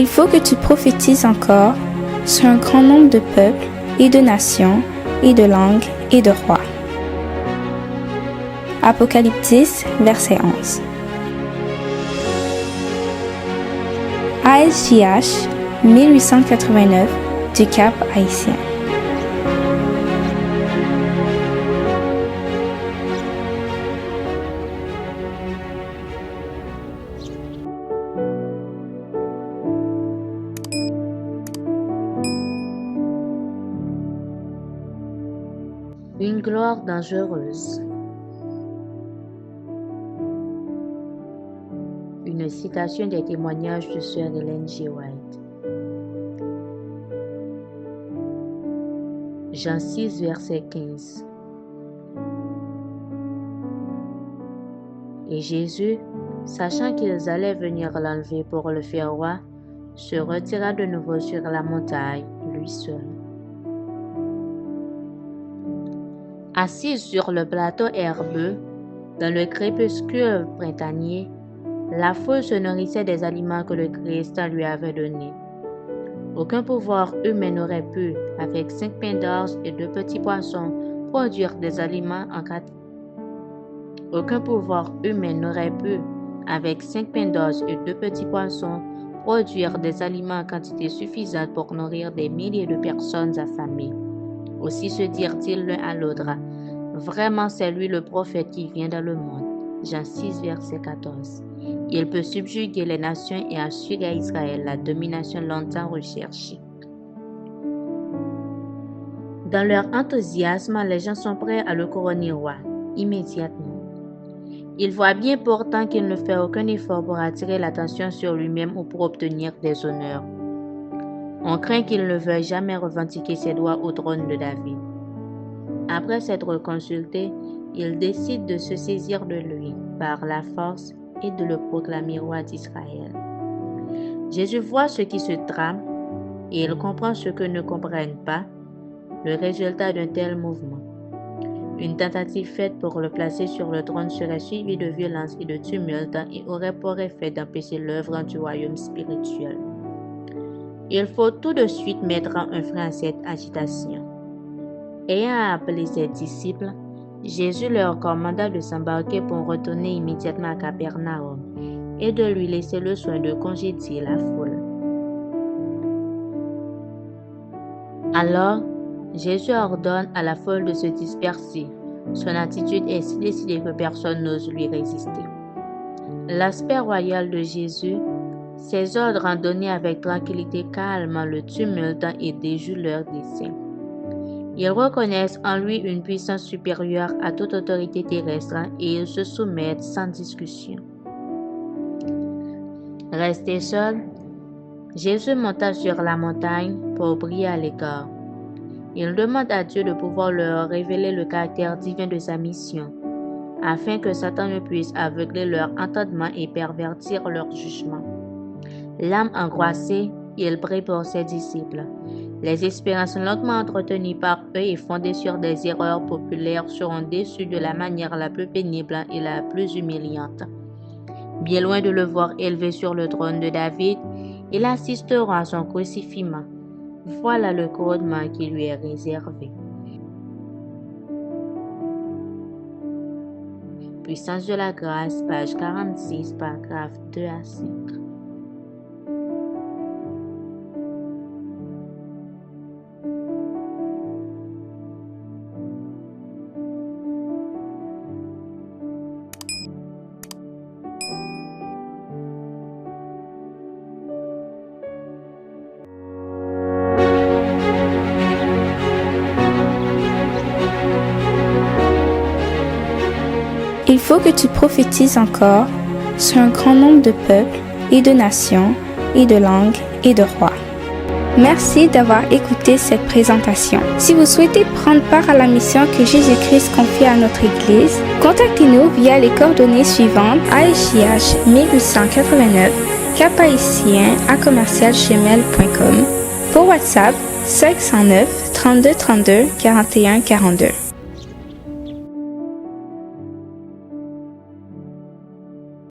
faut que tu prophétises encore sur un grand nombre de peuples et de nations et de langues et de rois. Apocalypse 10, verset 11. ASJH 1889 du Cap Haïtien. Une gloire dangereuse. Une citation des témoignages de Sœur Ellen G. White. Jean 6, verset 15. Et Jésus, sachant qu'ils allaient venir l'enlever pour le faire roi, se retira de nouveau sur la montagne, lui seul. Assise sur le plateau herbeux, dans le crépuscule printanier, la foule se nourrissait des aliments que le Christ lui avait donnés. Aucun pouvoir humain n'aurait pu, avec 5 pains d'orge et 2 petits poissons, produire des aliments en quantité. Aucun pouvoir humain n'aurait pu, avec 5 pains d'orge et 2 petits poissons, produire des aliments en quantité suffisante pour nourrir des milliers de personnes affamées. Aussi se dirent-ils l'un à l'autre, « Vraiment, c'est lui le prophète qui vient dans le monde. » Jean 6, verset 14. Il peut subjuguer les nations et assurer à Israël la domination longtemps recherchée. Dans leur enthousiasme, les gens sont prêts à le couronner roi, immédiatement. Il voit bien pourtant qu'il ne fait aucun effort pour attirer l'attention sur lui-même ou pour obtenir des honneurs. On craint qu'il ne veuille jamais revendiquer ses droits au trône de David. Après s'être consulté, il décide de se saisir de lui par la force et de le proclamer roi d'Israël. Jésus voit ce qui se trame et il comprend ce que ne comprennent pas, le résultat d'un tel mouvement. Une tentative faite pour le placer sur le trône serait suivie de violence et de tumulte et aurait pour effet d'empêcher l'œuvre du royaume spirituel. Il faut tout de suite mettre un frein à cette agitation. Ayant appelé ses disciples, Jésus leur commanda de s'embarquer pour retourner immédiatement à Capernaum et de lui laisser le soin de congédier la foule. Alors, Jésus ordonne à la foule de se disperser. Son attitude est si décidée que personne n'ose lui résister. L'aspect royal de Jésus, ses ordres donnés avec tranquillité calment le tumulte et déjouent leurs desseins. Ils reconnaissent en lui une puissance supérieure à toute autorité terrestre et ils se soumettent sans discussion. Resté seul, Jésus monta sur la montagne pour prier à l'écart. Il demande à Dieu de pouvoir leur révéler le caractère divin de sa mission, afin que Satan ne puisse aveugler leur entendement et pervertir leur jugement. L'âme angoissée, il prie pour ses disciples. Les espérances longuement entretenues par eux et fondées sur des erreurs populaires seront déçues de la manière la plus pénible et la plus humiliante. Bien loin de le voir élevé sur le trône de David, ils assisteront à son crucifixion. Voilà le couronnement qui lui est réservé. Puissance de la grâce, page 46, paragraphes 2 à 5. Il faut que tu prophétises encore sur un grand nombre de peuples et de nations et de langues et de rois. Merci d'avoir écouté cette présentation. Si vous souhaitez prendre part à la mission que Jésus-Christ confie à notre Église, contactez-nous via les coordonnées suivantes: ASJH 1889, caphaïtien@gmail.com, pour WhatsApp 509 32 32 41 42.